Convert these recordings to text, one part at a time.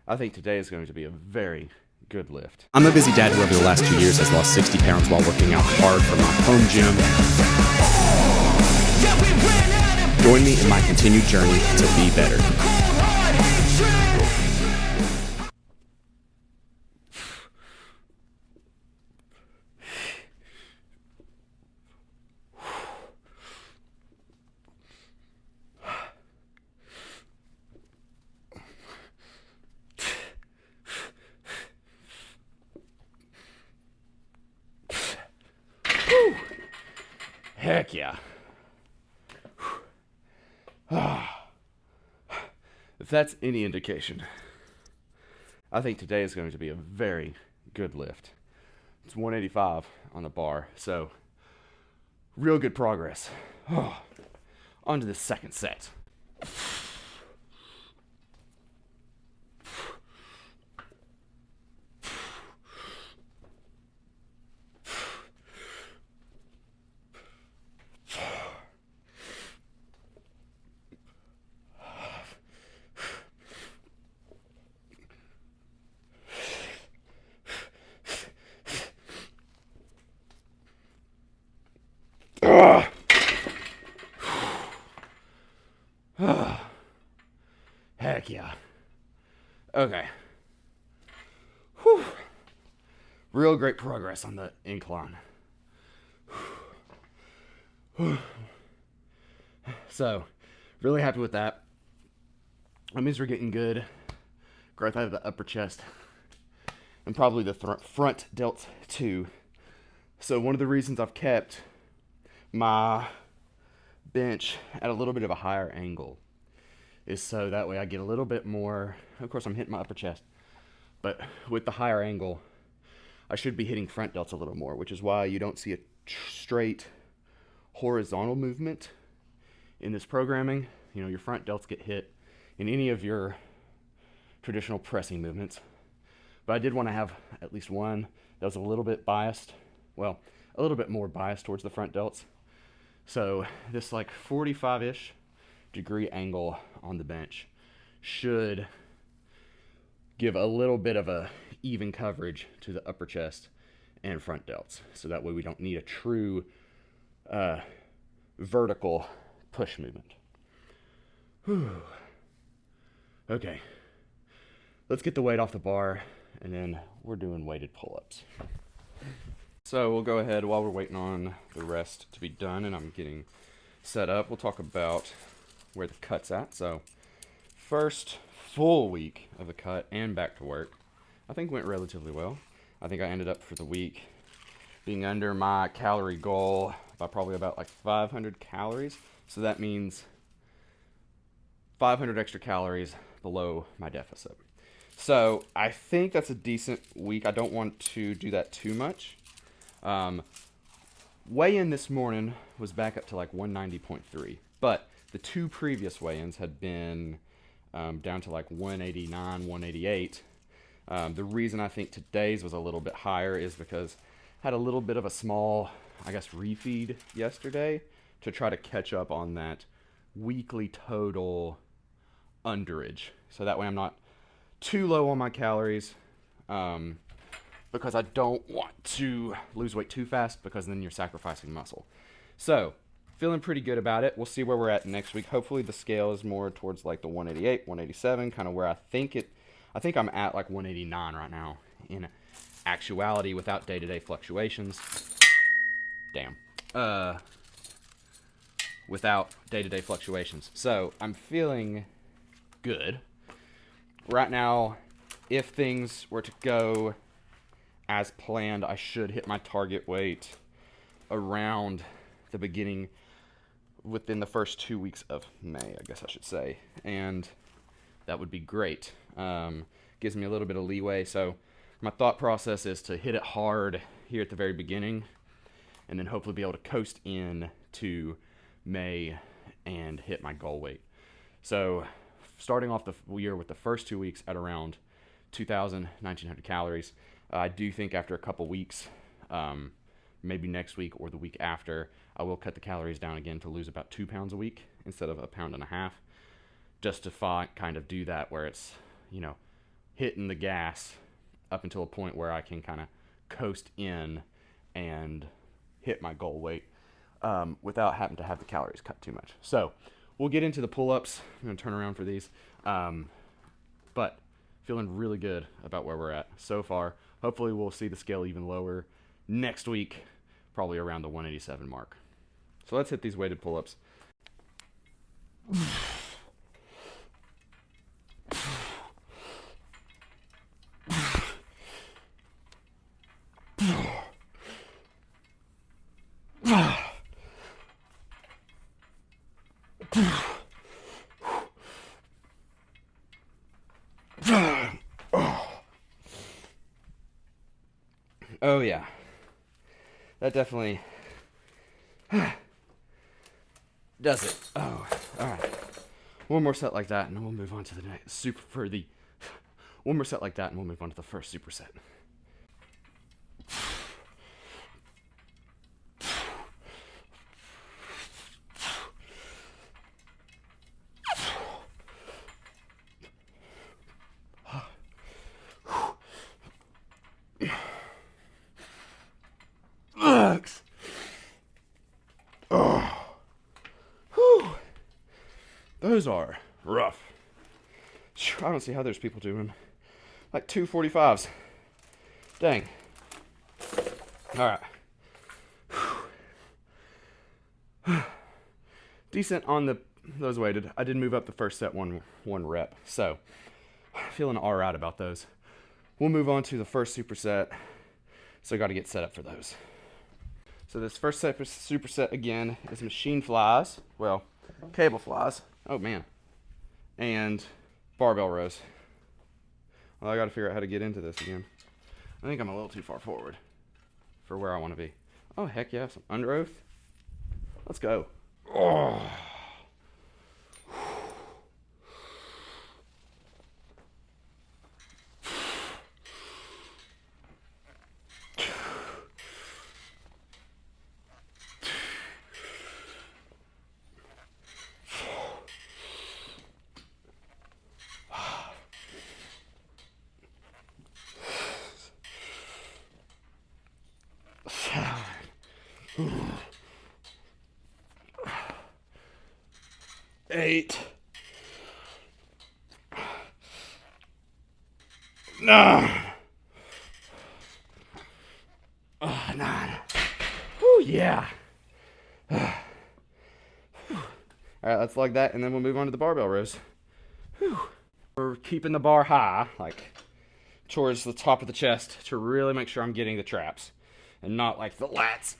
I think today is going to be a very good lift. I'm a busy dad who over the last 2 years has lost 60 pounds while working out hard from my home gym. Join me in my continued journey to be better. Heck yeah. If that's any indication, I think today is going to be a very good lift. It's 185 on the bar, so real good progress. On to the second set. Heck yeah. Okay. Whew. Real great progress on the incline. So, really happy with that. That means we're getting good growth out of the upper chest and probably the front delts too. So one of the reasons I've kept my bench at a little bit of a higher angle is so that way I get a little bit more. Of course, I'm hitting my upper chest, but with the higher angle, I should be hitting front delts a little more, which is why you don't see a straight horizontal movement in this programming. You know, your front delts get hit in any of your traditional pressing movements. But I did want to have at least one that was a little bit biased, well, a little bit more biased towards the front delts. So this like 45-ish degree angle on the bench should give a little bit of a even coverage to the upper chest and front delts. So that way we don't need a true vertical push movement. Whew. Okay, let's get the weight off the bar and then we're doing weighted pull-ups. So we'll go ahead while we're waiting on the rest to be done and I'm getting set up. We'll talk about where the cut's at. So first full week of the cut and back to work, I think went relatively well. I think I ended up for the week being under my calorie goal by probably about like 500 calories. So that means 500 extra calories below my deficit. So I think that's a decent week. I don't want to do that too much. Weigh-in this morning was back up to like 190.3, but the two previous weigh-ins had been down to like 189, 188. The reason I think today's was a little bit higher is because I had a little bit of a small, I guess, refeed yesterday to try to catch up on that weekly total underage. So that way I'm not too low on my calories because I don't want to lose weight too fast because then you're sacrificing muscle. So feeling pretty good about it. We'll see where we're at next week. Hopefully the scale is more towards like the 188, 187, kind of where I think I'm at like 189 right now in actuality without day-to-day fluctuations. Damn. Without day-to-day fluctuations. So I'm feeling good. Right now, if things were to go as planned, I should hit my target weight around the beginning, within the first 2 weeks of May, I guess I should say. And that would be great. Gives me a little bit of leeway. So my thought process is to hit it hard here at the very beginning and then hopefully be able to coast in to May and hit my goal weight. So starting off the year with the first 2 weeks at around 2,000, 1,900 calories. I do think after a couple weeks, maybe next week or the week after, I will cut the calories down again to lose about 2 pounds a week instead of 1.5 pounds, just to kind of do that where it's, hitting the gas up until a point where I can kind of coast in and hit my goal weight without having to have the calories cut too much. So we'll get into the pull-ups. I'm going to turn around for these. But feeling really good about where we're at so far. Hopefully we'll see the scale even lower next week, probably around the 187 mark. So let's hit these weighted pull-ups. Oh yeah, that definitely does it. Oh, all right. One more set like that, and then we'll move on to the next one more set like that, and we'll move on to the first superset. Those are rough. I don't see how there's people doing like 245s. Dang. All right. Decent on those weighted. I did move up the first set one rep, so feeling all right about those. We'll move on to the first superset. So I got to get set up for those. So this first superset again is machine flies. Well, cable flies. Oh man. And barbell rows. Well, I got to figure out how to get into this again. I think I'm a little too far forward for where I want to be. Oh heck yeah, some under oath. Let's go. Oh. 8, 9, 9. Whew, yeah. All right, let's lug that, and then we'll move on to the barbell rows. Whew. We're keeping the bar high, like towards the top of the chest, to really make sure I'm getting the traps, and not like the lats.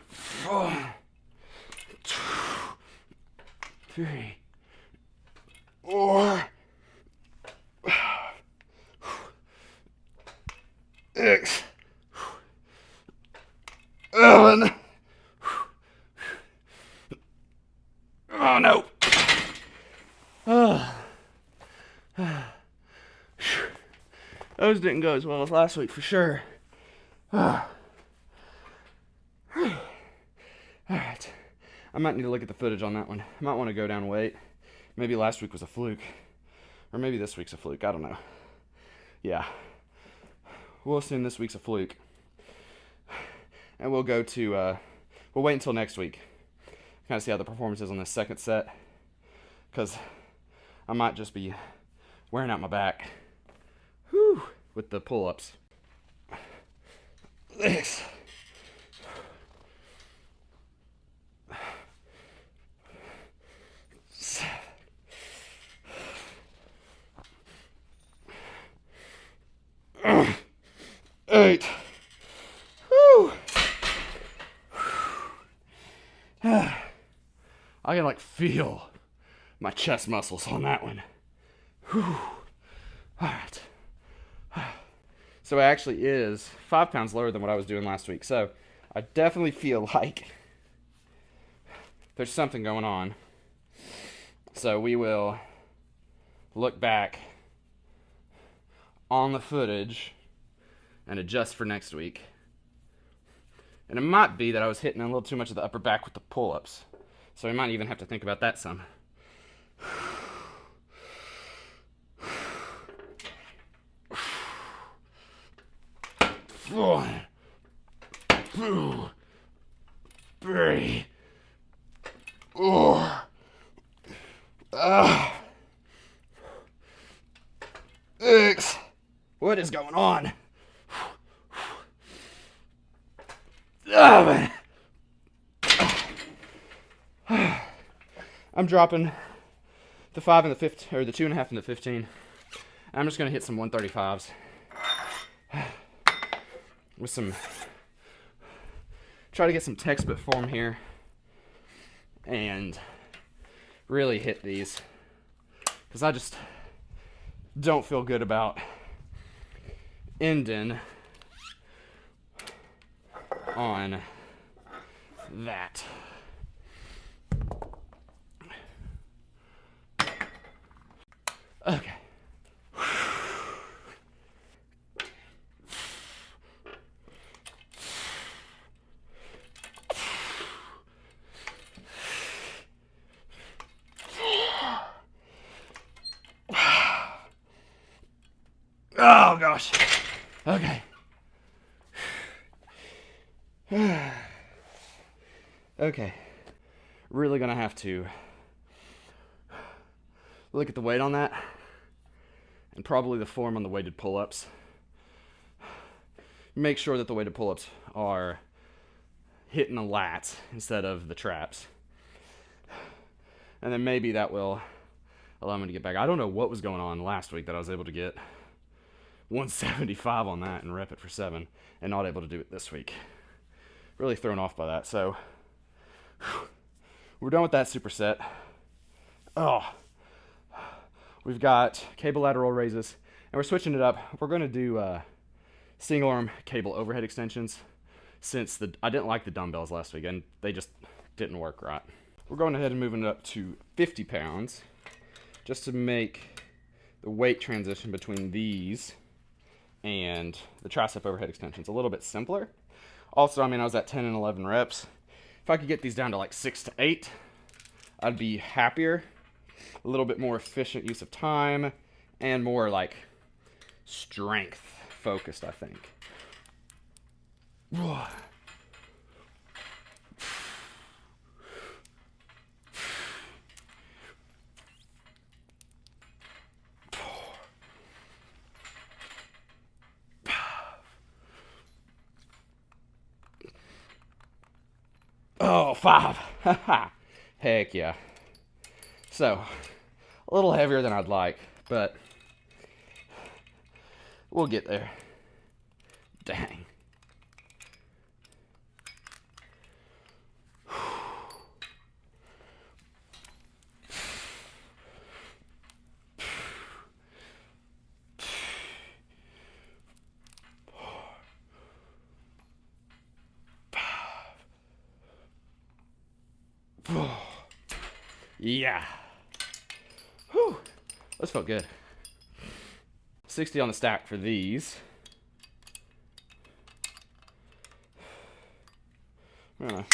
4, 3, 4, 6, 7. Oh no. Those didn't go as well as last week for sure. Alright. I might need to look at the footage on that one. I might want to go down weight. Maybe last week was a fluke. Or maybe this week's a fluke. I don't know. Yeah. We'll assume this week's a fluke. And we'll go to, we'll wait until next week. Kind of see how the performance is on this second set. Because I might just be wearing out my back. Whew, with the pull-ups. This. 7. 8. Whew. I can like feel my chest muscles on that one. Whew. All right. So it actually is 5 pounds lower than what I was doing last week. So I definitely feel like there's something going on. So we will look back on the footage and adjust for next week. And it might be that I was hitting a little too much of the upper back with the pull-ups. So we might even have to think about that some. 1, 2, 3, 4, 6. What is going on? 7. I'm dropping the 5 and the 15, or the 2.5 and the 15. I'm just gonna hit some 135s with some. Try to get some textbook form here and really hit these, because I just don't feel good about ending on that. Okay. Oh gosh. Okay. Okay. Really gonna have to look at the weight on that, and probably the form on the weighted pull-ups. Make sure that the weighted pull-ups are hitting the lats instead of the traps. And then maybe that will allow me to get back. I don't know what was going on last week that I was able to get 175 on that and rep it for 7, and not able to do it this week. Really thrown off by that. So we're done with that superset. Oh, we've got cable lateral raises, and we're switching it up. We're going to do single arm cable overhead extensions, since I didn't like the dumbbells last week and they just didn't work right. We're going ahead and moving it up to 50 pounds just to make the weight transition between these and the tricep overhead extensions a little bit simpler. Also, I mean, I was at 10 and 11 reps. If I could get these down to like 6 to 8, I'd be happier. A little bit more efficient use of time and more like strength focused, I think. Oh, 5. Heck yeah. So, a little heavier than I'd like, but we'll get there. Dang. Yeah. Whew. Those felt good. 60 on the stack for these. There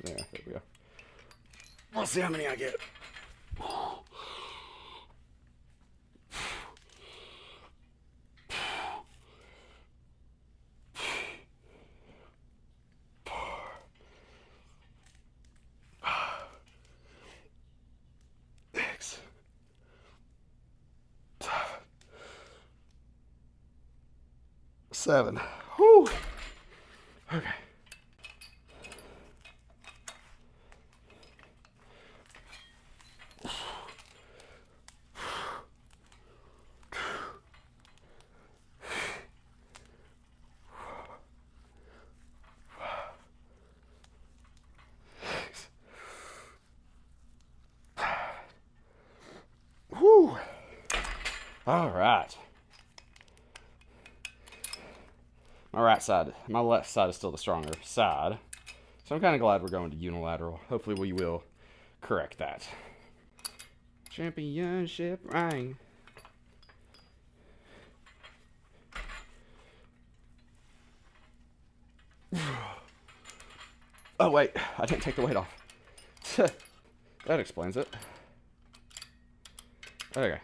we go. We'll see how many I get. Seven. Whew. Okay. Whew. All right. My left side is still the stronger side. So I'm kind of glad we're going to unilateral. Hopefully we will correct that. Championship ring. Oh wait, I didn't take the weight off. That explains it. Okay.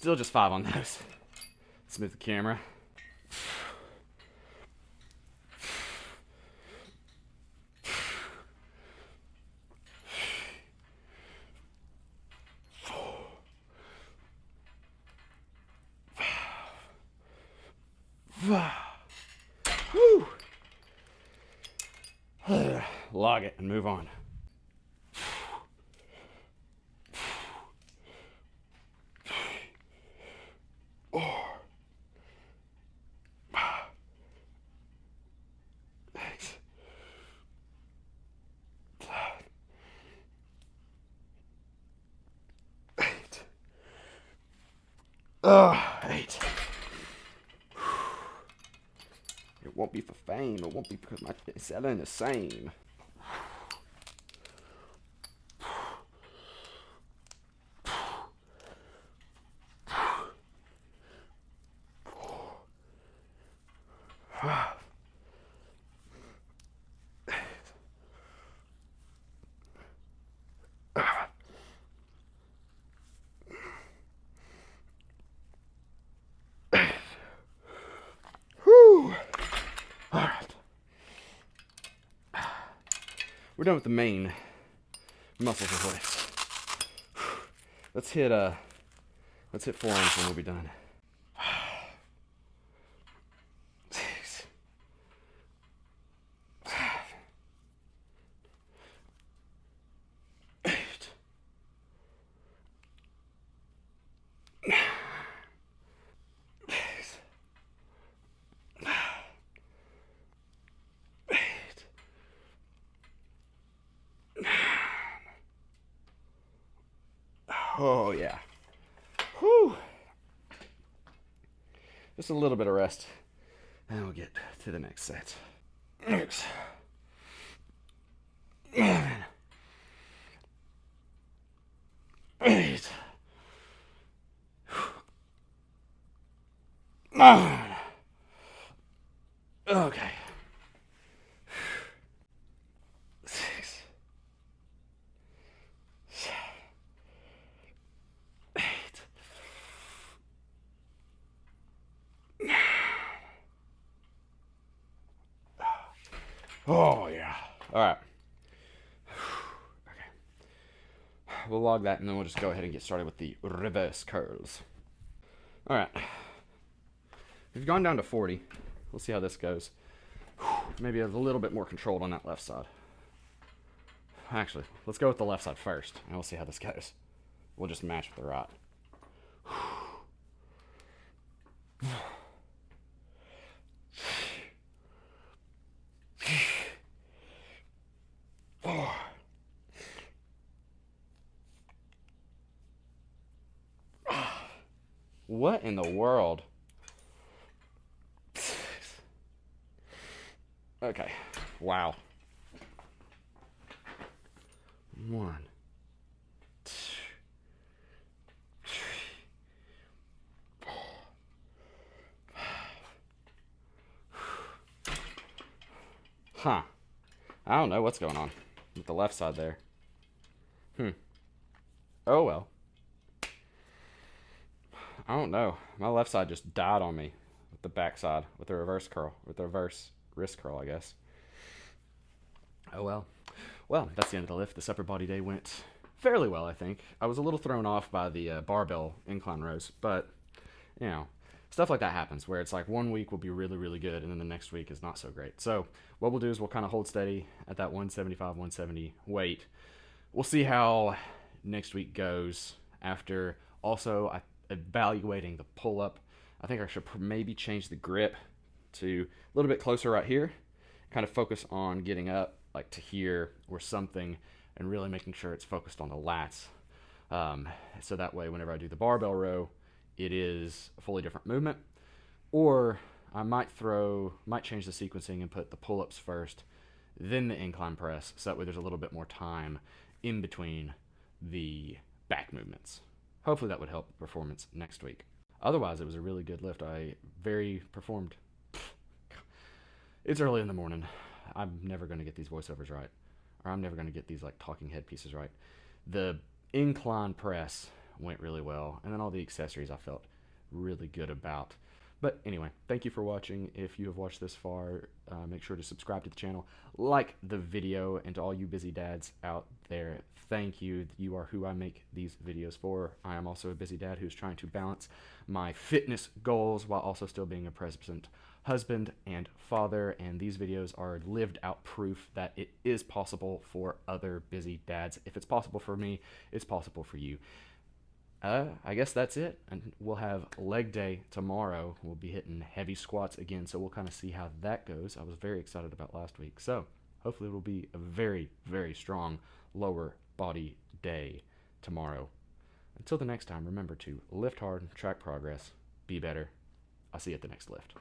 Still just 5 on those. Let's move the camera. Woo. Log it and move on. Oh, 8. It won't be for fame. It won't be because my selling the same. We're done with the main muscles of lifts. Let's hit forearms and we'll be done. 6, 7, 8, 9, 8. Oh, yeah. Whew. Just a little bit of rest, and we'll get to the next set. 6, 7, 8, 9. Okay. 6, 7, 8, 9. Oh, yeah. All right. Okay. We'll log that, and then we'll just go ahead and get started with the reverse curls. All right. We've gone down to 40. We'll see how this goes. Maybe a little bit more controlled on that left side. Actually, let's go with the left side first, and we'll see how this goes. We'll just match with the right. What in the world? Okay. Wow. 1, 2, 3, 4, 5. Huh. I don't know what's going on with the left side there. Oh well. I don't know. My left side just died on me with the back side, with the reverse curl, with the reverse wrist curl, I guess. Oh well. Well, that's the end of the lift. This upper body day went fairly well, I think. I was a little thrown off by the barbell incline rows, but, you know, stuff like that happens where it's like 1 week will be really, really good, and then the next week is not so great. So what we'll do is we'll kind of hold steady at that 175, 170 weight. We'll see how next week goes after also evaluating the pull-up. I think I should maybe change the grip to a little bit closer right here, kind of focus on getting up like to here or something, and really making sure it's focused on the lats. So that way, whenever I do the barbell row, it is a fully different movement. Or I might change the sequencing and put the pull-ups first, then the incline press, so that way there's a little bit more time in between the back movements. Hopefully that would help performance next week. Otherwise, it was a really good lift. I performed. It's early in the morning. I'm never going to get these voiceovers right. Or I'm never going to get these like talking head pieces right. The incline press went really well. And then all the accessories I felt really good about. But anyway, thank you for watching. If you have watched this far, make sure to subscribe to the channel, like the video, and to all you busy dads out there, thank you. You are who I make these videos for. I am also a busy dad who's trying to balance my fitness goals while also still being a present husband and father, and these videos are lived out proof that it is possible for other busy dads. If it's possible for me, it's possible for you. I guess that's it, and we'll have leg day tomorrow. We'll be hitting heavy squats again, so we'll kind of see how that goes. I was very excited about last week, so hopefully it will be a very, very strong lower body day tomorrow. Until the next time, remember to lift hard, track progress, be better. I'll see you at the next lift.